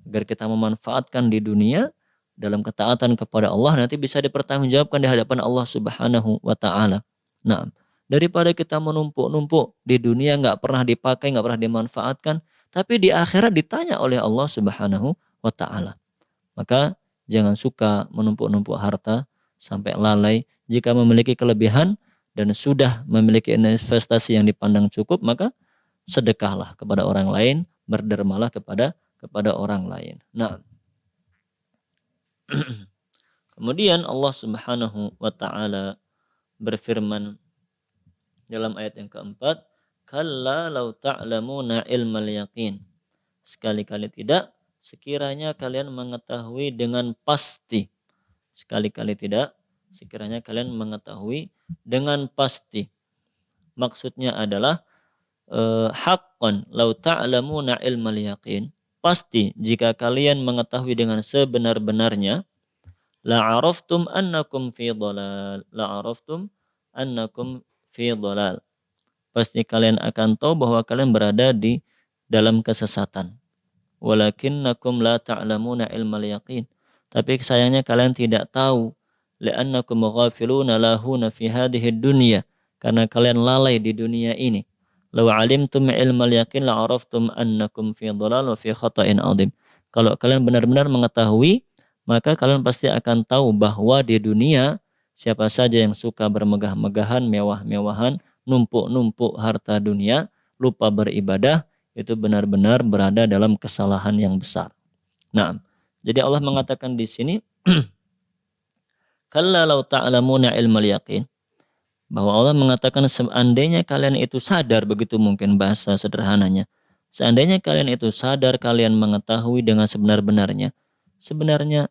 Agar kita memanfaatkan di dunia, dalam ketaatan kepada Allah, nanti bisa dipertanggungjawabkan di hadapan Allah Subhanahu wa ta'ala. Nah, daripada kita menumpuk-numpuk di dunia nggak pernah dipakai, nggak pernah dimanfaatkan, tapi di akhirat ditanya oleh Allah Subhanahu wa ta'ala. Maka jangan suka menumpuk-numpuk harta sampai lalai. Jika memiliki kelebihan dan sudah memiliki investasi yang dipandang cukup, maka sedekahlah kepada orang lain, berdermalah kepada orang lain. Nah, kemudian Allah Subhanahu wa taala berfirman Dalam ayat yang keempat, kalla law ta'lamuna ilmal yaqin. Sekali-kali tidak, sekiranya kalian mengetahui dengan pasti. Sekali-kali tidak, sekiranya kalian mengetahui dengan pasti. Maksudnya adalah haqqan law ta'lamuna ilmal yaqin. Pasti jika kalian mengetahui dengan sebenar-benarnya, la'araftum annakum fi dhalal. La'araftum annakum fi dhalal. Pasti kalian akan tahu bahwa kalian berada di dalam kesesatan. Walakinnakum la ta'lamuna ilmal yaqin. Tapi sayangnya kalian tidak tahu. Li'annakum ghafiluna lahuna fi hadhihi dunya. Karena kalian lalai di dunia ini. Law alimtum ilmal yaqin la'araftum annakum fi dhalal wa fi khata'in 'adzim. Kalau kalian benar-benar mengetahui, maka kalian pasti akan tahu bahwa di dunia siapa saja yang suka bermegah-megahan, mewah-mewahan, numpuk-numpuk harta dunia, lupa beribadah, itu benar-benar berada dalam kesalahan yang besar. Nah, jadi Allah mengatakan di sini kalla law ta'lamuna ilmal yaqin, bahwa Allah mengatakan seandainya kalian itu sadar, begitu mungkin bahasa sederhananya. Seandainya kalian itu sadar, kalian mengetahui dengan sebenar-benarnya, sebenarnya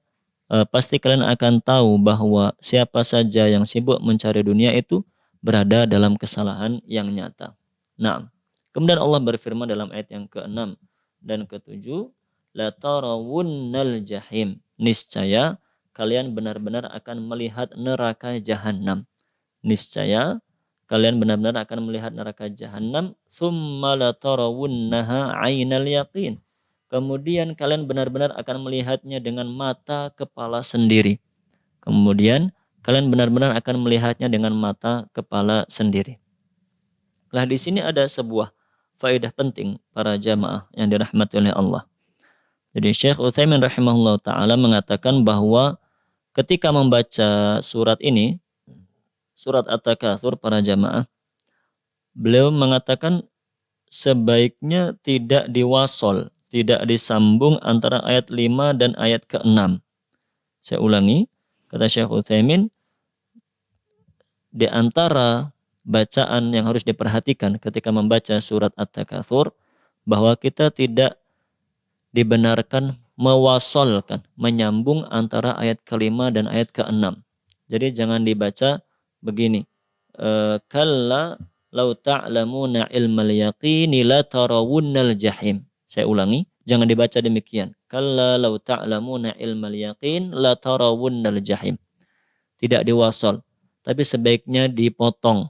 pasti kalian akan tahu bahwa siapa saja yang sibuk mencari dunia itu berada dalam kesalahan yang nyata. Nah, kemudian Allah berfirman dalam ayat yang ke-6 dan ke-7, la tarawunnal jahim. Niscaya kalian benar-benar akan melihat neraka jahanam. Niscaya kalian benar-benar akan melihat neraka jahanam, tsumma la tarawunnaha 'ainal yaqin. Kemudian kalian benar-benar akan melihatnya dengan mata kepala sendiri. Kemudian kalian benar-benar akan melihatnya dengan mata kepala sendiri. Nah, di sini ada sebuah faedah penting para jamaah yang dirahmati oleh Allah. Jadi Syekh Utsaimin rahimahullah ta'ala mengatakan bahwa ketika membaca surat ini, surat At-Takatsur para jamaah, beliau mengatakan sebaiknya tidak diwasol, tidak disambung antara ayat 5 dan ayat ke-6. Saya ulangi, kata Syekh Utsaimin, di antara bacaan yang harus diperhatikan ketika membaca surat At-Takatsur, bahwa kita tidak dibenarkan mewasolkan, menyambung antara ayat ke-5 dan ayat ke-6. Jadi jangan dibaca begini, kalla law ta'lamuna ilmal yaqini la tarawunnal jahim. Saya ulangi, jangan dibaca demikian. Kalla law ta'lamuna ilmal yaqin la tarawunnal jahim. Tidak diwasol, tapi sebaiknya dipotong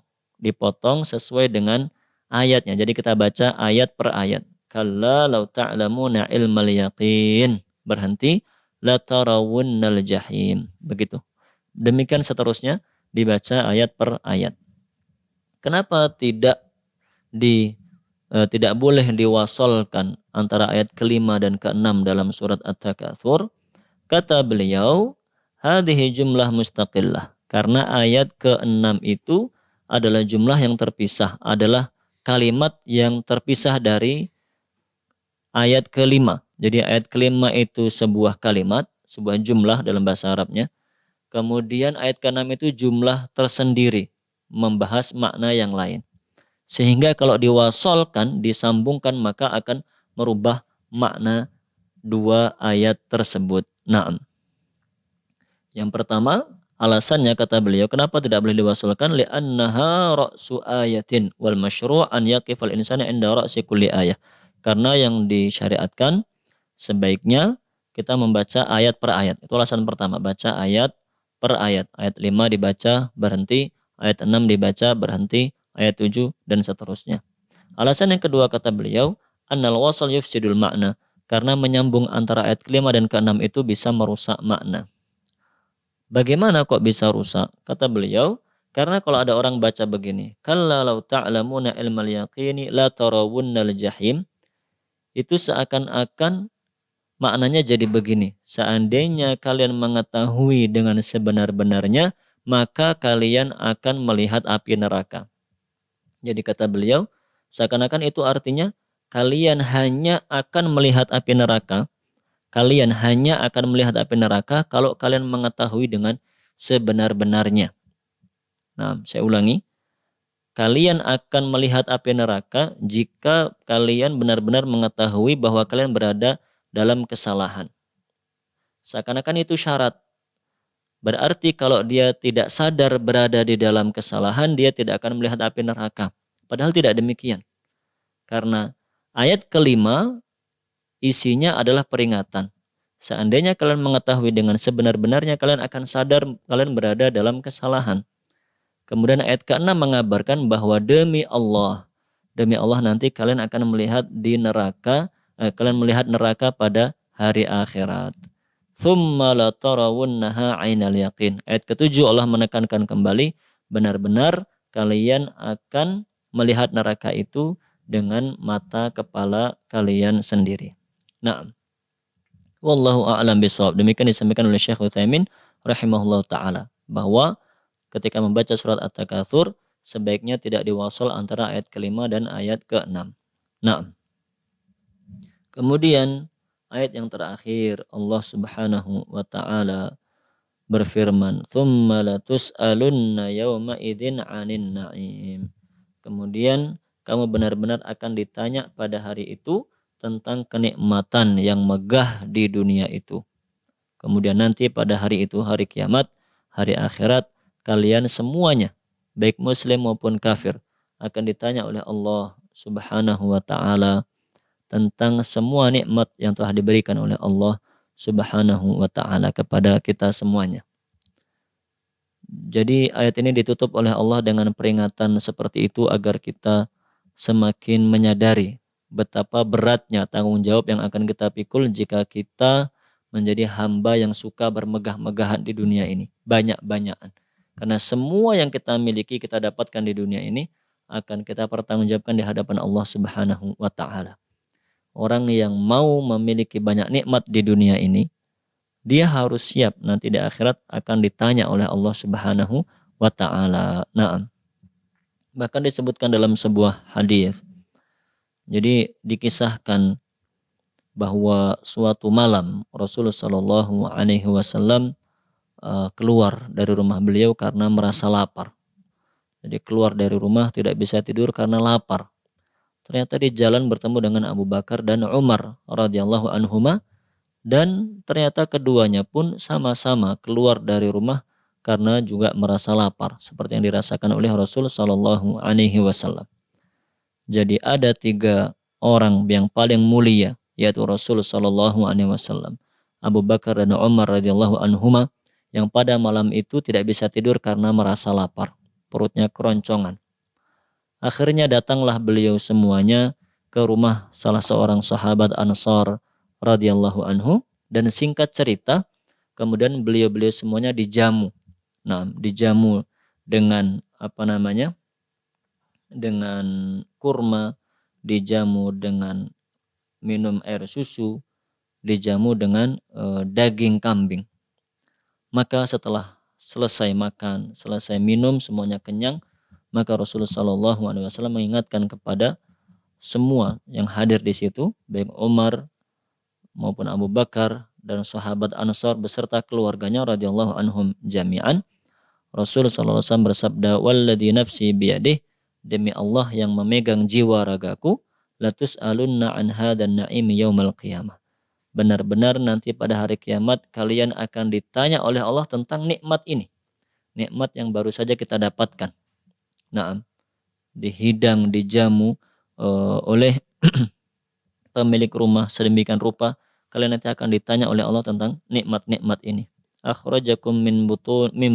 sesuai dengan ayatnya. Jadi kita baca ayat per ayat. Kalla law ta'lamuna ilmal yaqin. Berhenti, la tarawunnal jahim. Begitu. Demikian seterusnya dibaca ayat per ayat. Kenapa tidak boleh diwasolkan antara ayat ke-5 dan ke-6 dalam surat At-Takatsur? Kata beliau, hadhihi jumlah mustaqillah. Karena ayat ke-6 itu adalah jumlah yang terpisah, adalah kalimat yang terpisah dari ayat ke-5. Jadi ayat ke-5 itu sebuah kalimat, sebuah jumlah dalam bahasa Arabnya. Kemudian ayat ke-6 itu jumlah tersendiri, membahas makna yang lain. Sehingga kalau diwasolkan, disambungkan, maka akan merubah makna dua ayat tersebut. Naam. Yang pertama, alasannya kata beliau, kenapa tidak boleh diwasolkan? Li'annaha ra'su ayatin wal masyru' an yaqifal insana inda ra'si kulli ayah. Karena yang disyariatkan sebaiknya kita membaca ayat per ayat. Itu alasan pertama, baca ayat per ayat. Ayat 5 dibaca, berhenti. Ayat 6 dibaca, berhenti. Ayat 7 dan seterusnya. Alasan yang kedua kata beliau, annal wasal yufsidul makna. Karena menyambung antara ayat ke-5 dan ke-6 itu bisa merusak makna. Bagaimana kok bisa rusak? Kata beliau, karena kalau ada orang baca begini, kalla law ta'lamuna ilmal yaqini la tarawunnal jahim, itu seakan-akan maknanya jadi begini, seandainya kalian mengetahui dengan sebenar-benarnya, maka kalian akan melihat api neraka. Jadi kata beliau, seakan-akan itu artinya kalian hanya akan melihat api neraka. Kalian hanya akan melihat api neraka kalau kalian mengetahui dengan sebenar-benarnya. Nah, saya ulangi. kalian akan melihat api neraka jika kalian benar-benar mengetahui bahwa kalian berada dalam kesalahan. Seakan-akan itu syarat. Berarti kalau dia tidak sadar berada di dalam kesalahan, dia tidak akan melihat api neraka. Padahal tidak demikian. Karena ayat kelima isinya adalah peringatan. Seandainya kalian mengetahui dengan sebenar-benarnya, kalian akan sadar kalian berada dalam kesalahan. Kemudian ayat ke-6 mengabarkan bahwa demi Allah nanti kalian akan melihat di neraka, kalian melihat neraka pada hari akhirat. Tsumma latarawunnaha 'ainal yaqin. Ayat ke-7 Allah menekankan kembali benar-benar kalian akan melihat neraka itu dengan mata kepala kalian sendiri. Nah, wallahu a'lam bishawab. Demikian disampaikan oleh Syekh Utsaimin rahimahullah taala bahwa ketika membaca surat At-Takatsur sebaiknya tidak diwasal antara ayat ke-5 dan ayat ke-6. Nah, kemudian ayat yang terakhir Allah Subhanahu wa taala berfirman, "Tsumma latus'alunna yawma idzin 'anin na'im." Kemudian kamu benar-benar akan ditanya pada hari itu tentang kenikmatan yang megah di dunia itu. Kemudian nanti pada hari itu, hari kiamat, hari akhirat, kalian semuanya, baik muslim maupun kafir, akan ditanya oleh Allah Subhanahu wa taala tentang semua nikmat yang telah diberikan oleh Allah Subhanahu wa taala kepada kita semuanya. Jadi ayat ini ditutup oleh Allah dengan peringatan seperti itu agar kita semakin menyadari betapa beratnya tanggung jawab yang akan kita pikul jika kita menjadi hamba yang suka bermegah-megahan di dunia ini, banyak-banyakan. Karena semua yang kita miliki, kita dapatkan di dunia ini akan kita pertanggungjawabkan di hadapan Allah Subhanahu wa taala. Orang yang mau memiliki banyak nikmat di dunia ini, dia harus siap nanti di akhirat akan ditanya oleh Allah Subhanahu wa taala. Naam. Bahkan disebutkan dalam sebuah hadis. Jadi dikisahkan bahwa suatu malam Rasulullah Shallallahu alaihi wasallam keluar dari rumah beliau karena merasa lapar. Jadi keluar dari rumah tidak bisa tidur karena lapar. Ternyata di jalan bertemu dengan Abu Bakar dan Umar radhiyallahu anhuma, dan ternyata keduanya pun sama-sama keluar dari rumah karena juga merasa lapar seperti yang dirasakan oleh Rasul Shallallahu alaihi wasallam. Jadi ada 3 orang yang paling mulia, yaitu Rasul Shallallahu alaihi wasallam, Abu Bakar dan Umar radhiyallahu anhuma, yang pada malam itu tidak bisa tidur karena merasa lapar, perutnya keroncongan. Akhirnya datanglah beliau semuanya ke rumah salah seorang sahabat Ansar radhiyallahu anhu, dan singkat cerita kemudian beliau-beliau semuanya dijamu. Nah, dijamu dengan dengan kurma, dijamu dengan minum air susu, dijamu dengan daging kambing. Maka setelah selesai makan, selesai minum, semuanya kenyang, maka Rasulullah Shallallahu alaihi wasallam mengingatkan kepada semua yang hadir di situ, baik Umar maupun Abu Bakar dan sahabat Ansar beserta keluarganya radhiyallahu anhum jami'an. Rasul sallallahu alaihi wasallam bersabda, "Walladzi nafsi biyadih," demi Allah yang memegang jiwa ragaku, "latus'alunna an hadan na'im yaumal qiyamah." Benar-benar nanti pada hari kiamat kalian akan ditanya oleh Allah tentang nikmat ini. Nikmat yang baru saja kita dapatkan. Nah, dihidang, dijamu oleh pemilik rumah sedemikian rupa, kalian nanti akan ditanya oleh Allah tentang nikmat-nikmat ini. Akhrajakum min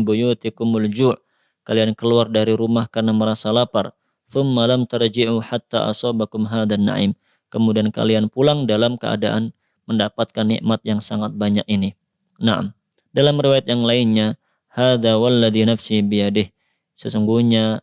buyutikumul ju'. Kalian keluar dari rumah karena merasa lapar. Tsumma lam tarji'u hatta asabakum hadan na'im. Kemudian kalian pulang dalam keadaan mendapatkan nikmat yang sangat banyak ini. Naam. Dalam riwayat yang lainnya, hadza walladzi nafsi biyadih. Sesungguhnya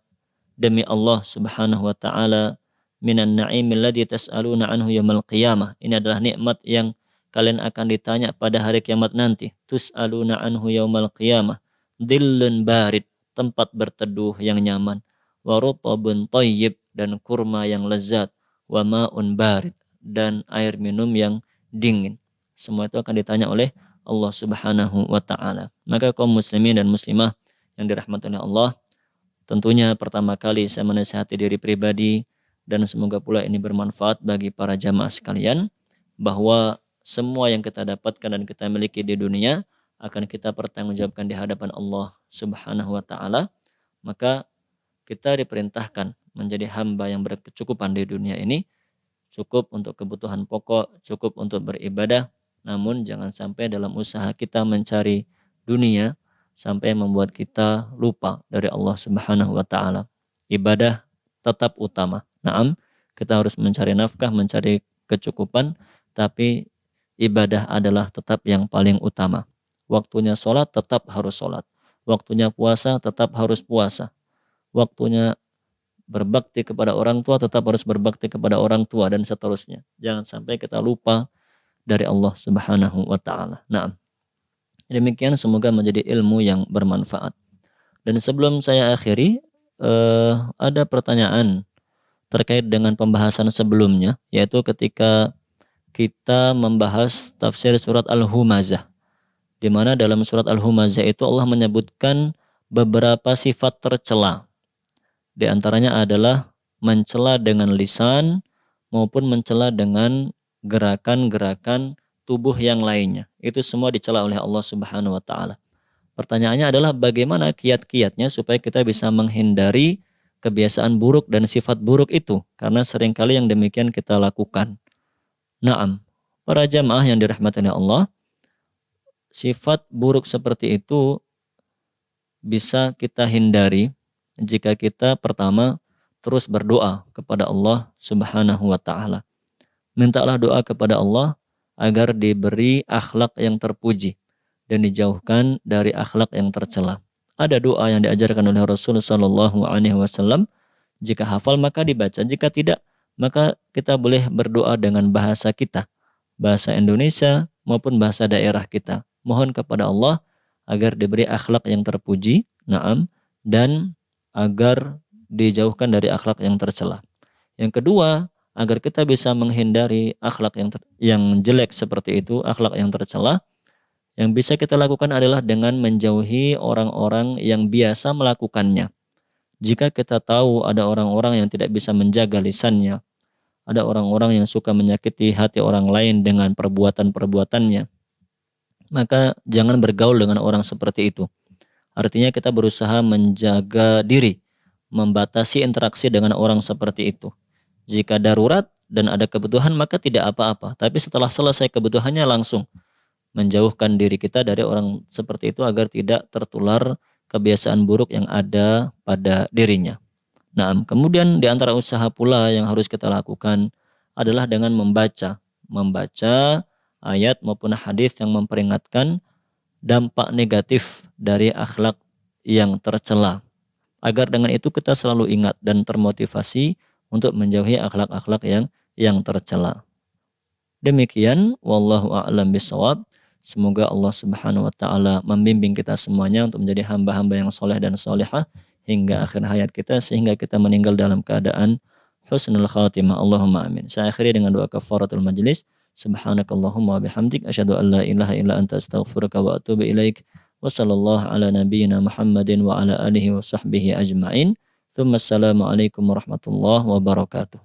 demi Allah Subhanahu wa taala, minan na'imil ladzi tas'aluna anhu yaumil qiyamah. Ini adalah nikmat yang kalian akan ditanya pada hari kiamat nanti. Tus'aluna anhu yaumil qiyamah. Dhillun barid, tempat berteduh yang nyaman. Wa rutabun thayyib, dan kurma yang lezat. Wa ma'un barid, dan air minum yang dingin. Semua itu akan ditanya oleh Allah Subhanahu wa taala. Maka kaum muslimin dan muslimah yang dirahmati oleh Allah, tentunya pertama kali saya menasihati diri pribadi dan semoga pula ini bermanfaat bagi para jamaah sekalian, bahwa semua yang kita dapatkan dan kita miliki di dunia akan kita pertanggungjawabkan di hadapan Allah Subhanahu wa taala. Maka kita diperintahkan menjadi hamba yang berkecukupan di dunia ini, cukup untuk kebutuhan pokok, cukup untuk beribadah, namun jangan sampai dalam usaha kita mencari dunia sampai membuat kita lupa dari Allah Subhanahu wa taala. Ibadah tetap utama. Naam, kita harus mencari nafkah, mencari kecukupan, tapi ibadah adalah tetap yang paling utama. Waktunya sholat tetap harus sholat. Waktunya puasa tetap harus puasa. Waktunya berbakti kepada orang tua tetap harus berbakti kepada orang tua, dan seterusnya. Jangan sampai kita lupa dari Allah Subhanahu wa taala. Naam. Demikian, semoga menjadi ilmu yang bermanfaat. Dan sebelum saya akhiri, ada pertanyaan terkait dengan pembahasan sebelumnya, yaitu ketika kita membahas tafsir surat Al-Humazah, di mana dalam surat Al-Humazah itu Allah menyebutkan beberapa sifat tercela. Di antaranya adalah mencela dengan lisan maupun mencela dengan gerakan-gerakan tubuh yang lainnya. Itu semua dicela oleh Allah Subhanahu wa taala. Pertanyaannya adalah bagaimana kiat-kiatnya supaya kita bisa menghindari kebiasaan buruk dan sifat buruk itu, karena seringkali yang demikian kita lakukan. Naam, para jamaah yang dirahmati oleh Allah, sifat buruk seperti itu bisa kita hindari jika kita pertama terus berdoa kepada Allah Subhanahu wa taala. Mintalah doa kepada Allah agar diberi akhlak yang terpuji dan dijauhkan dari akhlak yang tercela. Ada doa yang diajarkan oleh Rasulullah sallallahu alaihi wasallam. Jika hafal maka dibaca, jika tidak maka kita boleh berdoa dengan bahasa kita, bahasa Indonesia maupun bahasa daerah kita. Mohon kepada Allah agar diberi akhlak yang terpuji, naam, dan agar dijauhkan dari akhlak yang tercela. Yang kedua, agar kita bisa menghindari akhlak yang jelek seperti itu, akhlak yang tercela, yang bisa kita lakukan adalah dengan menjauhi orang-orang yang biasa melakukannya. Jika kita tahu ada orang-orang yang tidak bisa menjaga lisannya, ada orang-orang yang suka menyakiti hati orang lain dengan perbuatan-perbuatannya, maka jangan bergaul dengan orang seperti itu. Artinya kita berusaha menjaga diri, membatasi interaksi dengan orang seperti itu. Jika darurat dan ada kebutuhan maka tidak apa-apa, tapi setelah selesai kebutuhannya langsung menjauhkan diri kita dari orang seperti itu agar tidak tertular kebiasaan buruk yang ada pada dirinya. Nah, kemudian di antara usaha pula yang harus kita lakukan adalah dengan membaca ayat maupun hadis yang memperingatkan dampak negatif dari akhlak yang tercela. Agar dengan itu kita selalu ingat dan termotivasi untuk menjauhi akhlak-akhlak yang tercela. Demikian, wallahu a'lam bishawab. Semoga Allah Subhanahu wa taala membimbing kita semuanya untuk menjadi hamba-hamba yang soleh dan solehah hingga akhir hayat kita, sehingga kita meninggal dalam keadaan husnul khatimah. Allahumma amin. Saya akhiri dengan doa kafaratul majlis. Subhanakallahumma bihamdik asyhadu an la ilaha illa anta astaghfiruka wa atubu ilaik. Wa sallallahu ala nabiyyina Muhammadin wa ala alihi wa sahbihi ajmain. Tsumma assalamu alaikum warahmatullahi wabarakatuh.